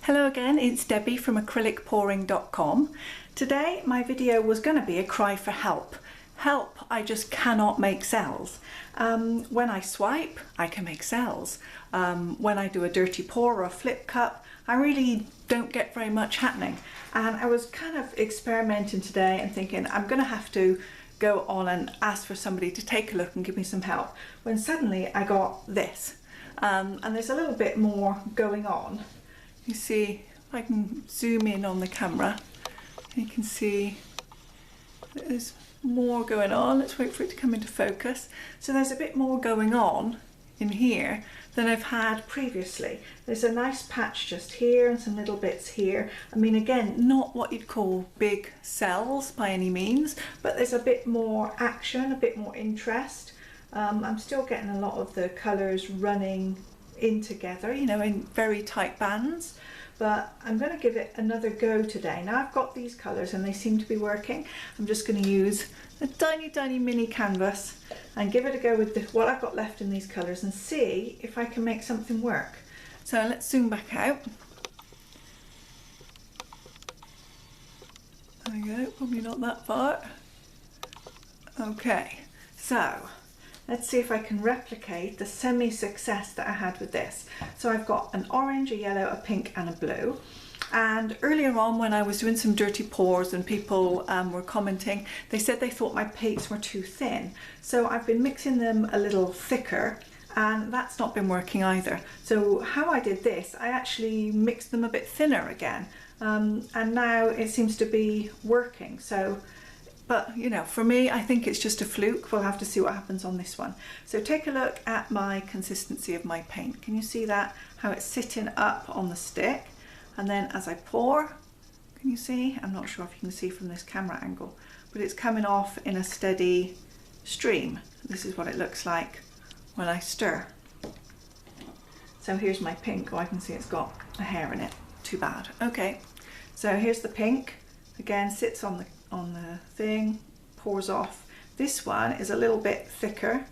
Hello again, it's Debbie from acrylicpouring.com. Today my video was going to be a cry for help. Help, I just cannot make cells. When I swipe, I can make cells. When I do a dirty pour or a flip cup, I really don't get very much happening. And I was kind of experimenting today and thinking I'm going to have to go on and ask for somebody to take a look and give me some help. When suddenly I got this. And there's a little bit more going on. You see, if I can zoom in on the camera, you can see there's more going on. Let's wait for it to come into focus. So there's a bit more going on in here than I've had previously. There's a nice patch just here and some little bits here. I mean, again, not what you'd call big cells by any means, but there's a bit more action, a bit more interest. I'm still getting a lot of the colours running in together, you know, in very tight bands, but I'm going to give it another go today. Now I've got these colours and they seem to be working. I'm just going to use a tiny mini canvas and give it a go with what I've got left in these colours and see if I can make something work. So let's zoom back out. There we go, probably not that far. Okay, so let's see if I can replicate the semi-success that I had with this. So I've got an orange, a yellow, a pink and a blue. And earlier on when I was doing some dirty pours and people were commenting, they said they thought my paints were too thin. So I've been mixing them a little thicker and that's not been working either. So how I did this, I actually mixed them a bit thinner again. And now it seems to be working. So. But, you know, for me, I think it's just a fluke. We'll have to see what happens on this one. So take a look at my consistency of my paint. Can you see that? How it's sitting up on the stick. And then as I pour, can you see? I'm not sure if you can see from this camera angle, but it's coming off in a steady stream. This is what it looks like when I stir. So here's my pink. Oh, I can see it's got a hair in it. Too bad. Okay, so here's the pink. Again, sits on the thing, pours off. This one is a little bit thicker.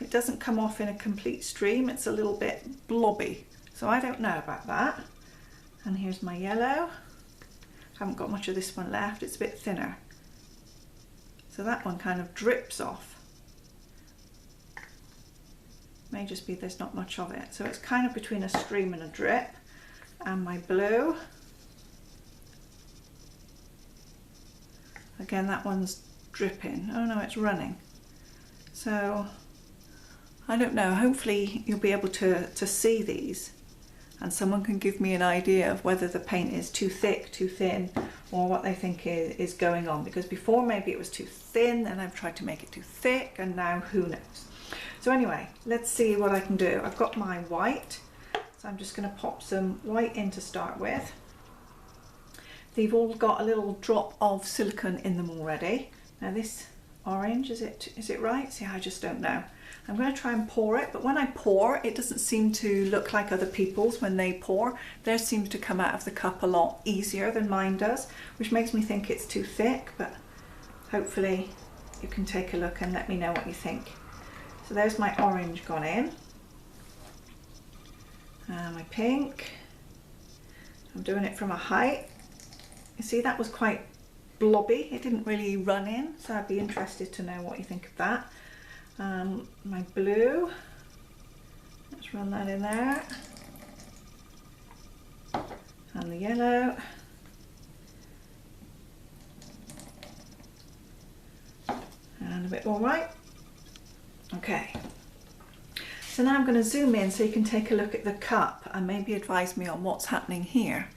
It doesn't come off in a complete stream, it's a little bit blobby. So I don't know about that. And here's my yellow. Haven't got much of this one left, it's a bit thinner. So that one kind of drips off. May just be there's not much of it. So it's kind of between a stream and a drip. And my blue. Again, that one's dripping. Oh no, it's running. So I don't know, hopefully you'll be able to see these and someone can give me an idea of whether the paint is too thick, too thin, or what they think is going on. Because before maybe it was too thin and I've tried to make it too thick and now who knows. So anyway, let's see what I can do. I've got my white, so I'm just going to pop some white in to start with. They've all got a little drop of silicone in them already. Now this orange, is it right? See, I just don't know. I'm going to try and pour it, but when I pour, it doesn't seem to look like other people's when they pour. Theirs seems to come out of the cup a lot easier than mine does, which makes me think it's too thick, but hopefully you can take a look and let me know what you think. So there's my orange gone in. My pink. I'm doing it from a height. You see, that was quite blobby. It didn't really run in, so I'd be interested to know what you think of that. My blue, let's run that in there. And the yellow. And a bit more white. Okay. So now I'm going to zoom in so you can take a look at the cup and maybe advise me on what's happening here.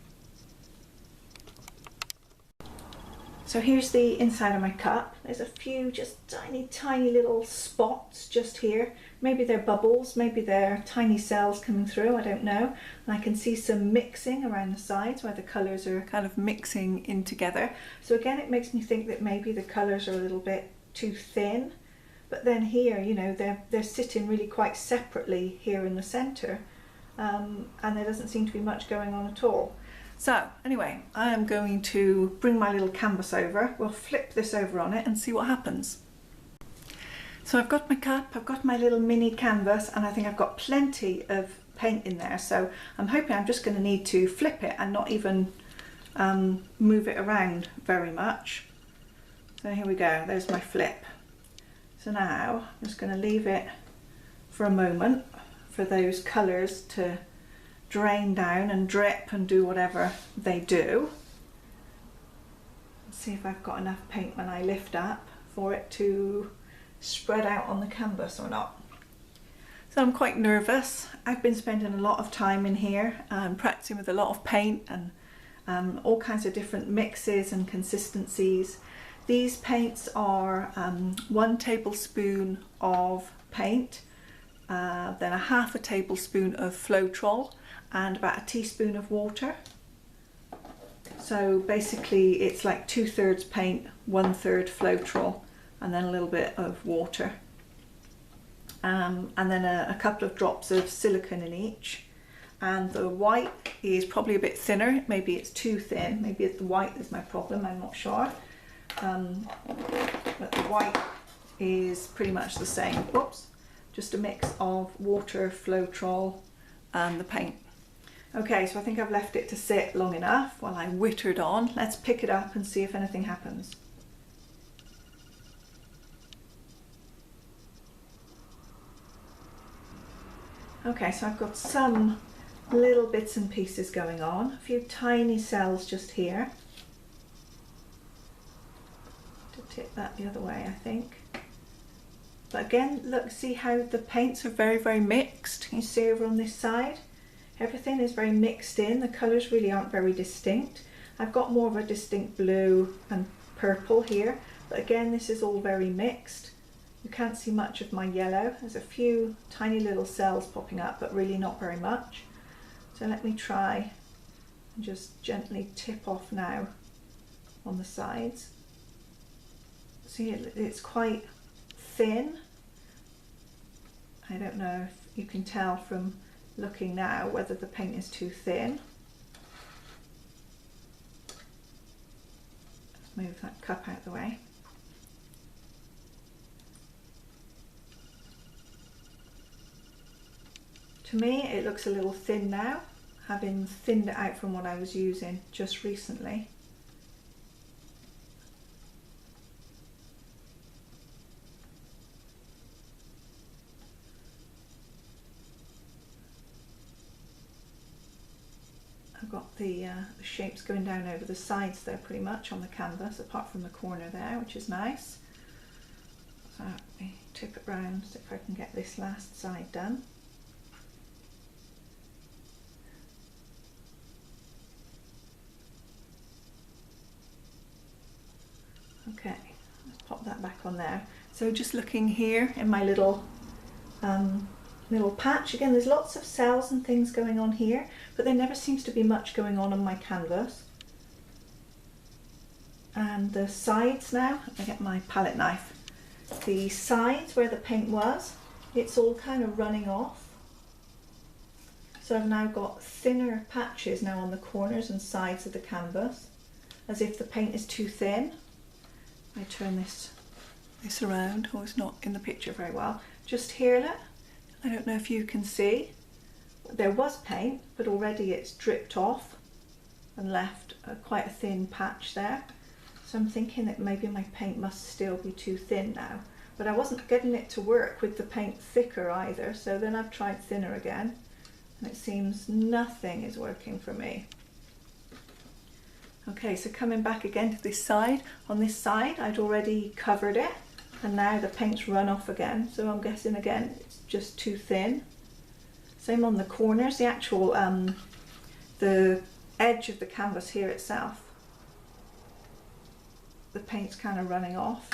So here's the inside of my cup. There's a few just tiny little spots just here. Maybe they're bubbles, maybe they're tiny cells coming through, I don't know. And I can see some mixing around the sides where the colours are kind of mixing in together. So again, it makes me think that maybe the colours are a little bit too thin. But then here, you know, they're sitting really quite separately here in the centre. And there doesn't seem to be much going on at all. So anyway, I am going to bring my little canvas over. We'll flip this over on it and see what happens. So I've got my cup, I've got my little mini canvas, and I think I've got plenty of paint in there, so I'm hoping I'm just going to need to flip it and not even move it around very much. So here we go, there's my flip. So now I'm just going to leave it for a moment for those colours to drain down and drip and do whatever they do. Let's see if I've got enough paint when I lift up for it to spread out on the canvas or not. So I'm quite nervous. I've been spending a lot of time in here practicing with a lot of paint and all kinds of different mixes and consistencies. These paints are 1 tablespoon of paint, then a half a tablespoon of Floetrol and about a teaspoon of water. So basically it's like 2/3 paint, 1/3 Floetrol, and then a little bit of water. And then a couple of drops of silicone in each. And the white is probably a bit thinner, maybe it's too thin, maybe the white is my problem, I'm not sure. But the white is pretty much the same. Whoops, just a mix of water, Floetrol and the paint. Okay, so I think I've left it to sit long enough while I whittered on. Let's pick it up and see if anything happens. Okay, so I've got some little bits and pieces going on, a few tiny cells just here. To tip that the other way, I think. But again, look, see how the paints are very, very mixed. Can you see over on this side? Everything is very mixed in. The colours really aren't very distinct. I've got more of a distinct blue and purple here, but again, this is all very mixed. You can't see much of my yellow. There's a few tiny little cells popping up, but really not very much. So let me try and just gently tip off now on the sides. See, it's quite thin. I don't know if you can tell from looking now whether the paint is too thin. Let's move that cup out of the way. To me, it looks a little thin now, having thinned it out from what I was using just recently. I've got the shapes going down over the sides there pretty much on the canvas, apart from the corner there, which is nice. So let me tip it round, see if I can get this last side done. Okay, let's pop that back on there. So just looking here in my little patch, again there's lots of cells and things going on here, but there never seems to be much going on my canvas. And the sides now, let me get my palette knife. The sides where the paint was, it's all kind of running off. So I've now got thinner patches now on the corners and sides of the canvas, as if the paint is too thin. I turn this around. Oh, it's not in the picture very well. Just here, look. I don't know if you can see. There was paint, but already it's dripped off and left quite a thin patch there. So I'm thinking that maybe my paint must still be too thin now. But I wasn't getting it to work with the paint thicker either, so then I've tried thinner again, and it seems nothing is working for me. Okay, so coming back again to this side. On this side, I'd already covered it, and now the paint's run off again. So I'm guessing again, it's just too thin. Same on the corners, the actual, the edge of the canvas here itself. The paint's kind of running off.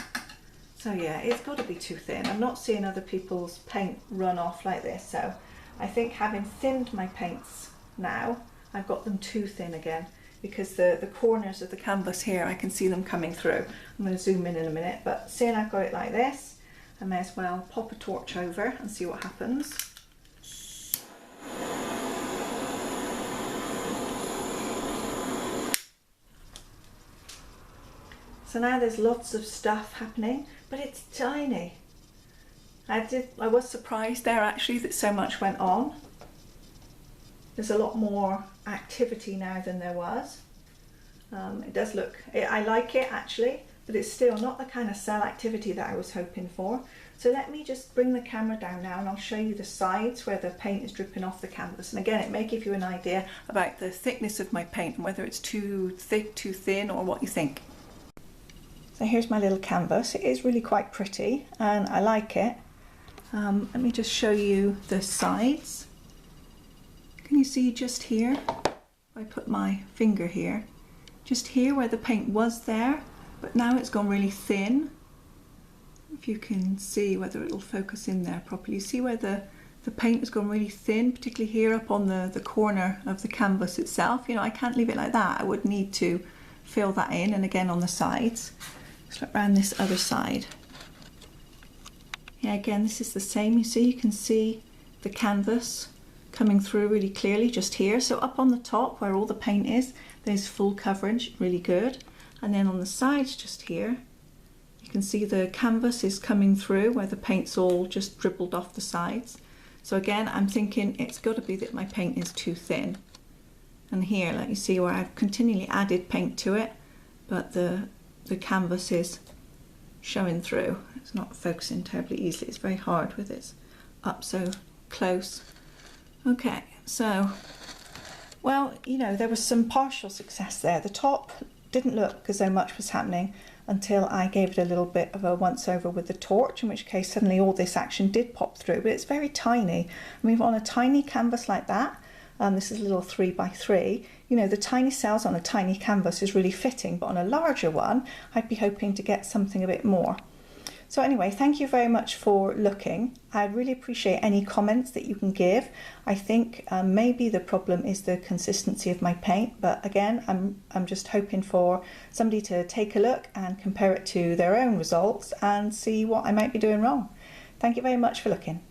So yeah, it's got to be too thin. I'm not seeing other people's paint run off like this. So I think having thinned my paints now, I've got them too thin again. Because the corners of the canvas here, I can see them coming through. I'm going to zoom in a minute, but seeing I've got it like this, I may as well pop a torch over and see what happens. So now there's lots of stuff happening, but it's tiny. I was surprised there actually that so much went on. There's a lot more activity now than there was. It does look, I like it actually, but it's still not the kind of cell activity that I was hoping for. So let me just bring the camera down now and I'll show you the sides where the paint is dripping off the canvas. And again, it may give you an idea about the thickness of my paint and whether it's too thick, too thin, or what you think. So here's my little canvas. It is really quite pretty and I like it. Let me just show you the sides. Can you see just here? If I put my finger here, just here where the paint was there, but now it's gone really thin. If you can see whether it'll focus in there properly. You see where the paint has gone really thin, particularly here up on the corner of the canvas itself. You know, I can't leave it like that. I would need to fill that in, and again on the sides. Let's look around this other side. Yeah, again, this is the same. You can see the canvas coming through really clearly just here. So up on the top where all the paint is, there's full coverage, really good. And then on the sides just here, you can see the canvas is coming through where the paint's all just dribbled off the sides. So again, I'm thinking it's got to be that my paint is too thin. And here, like you see where I've continually added paint to it, but the canvas is showing through. It's not focusing terribly easily. It's very hard with it up so close. Okay, so, well, you know, there was some partial success there. The top didn't look as though much was happening until I gave it a little bit of a once over with the torch, in which case suddenly all this action did pop through, but it's very tiny. I mean, on a tiny canvas like that, this is a little 3x3, you know, the tiny cells on a tiny canvas is really fitting, but on a larger one, I'd be hoping to get something a bit more. So anyway, thank you very much for looking. I'd really appreciate any comments that you can give. I think maybe the problem is the consistency of my paint, but again, I'm just hoping for somebody to take a look and compare it to their own results and see what I might be doing wrong. Thank you very much for looking.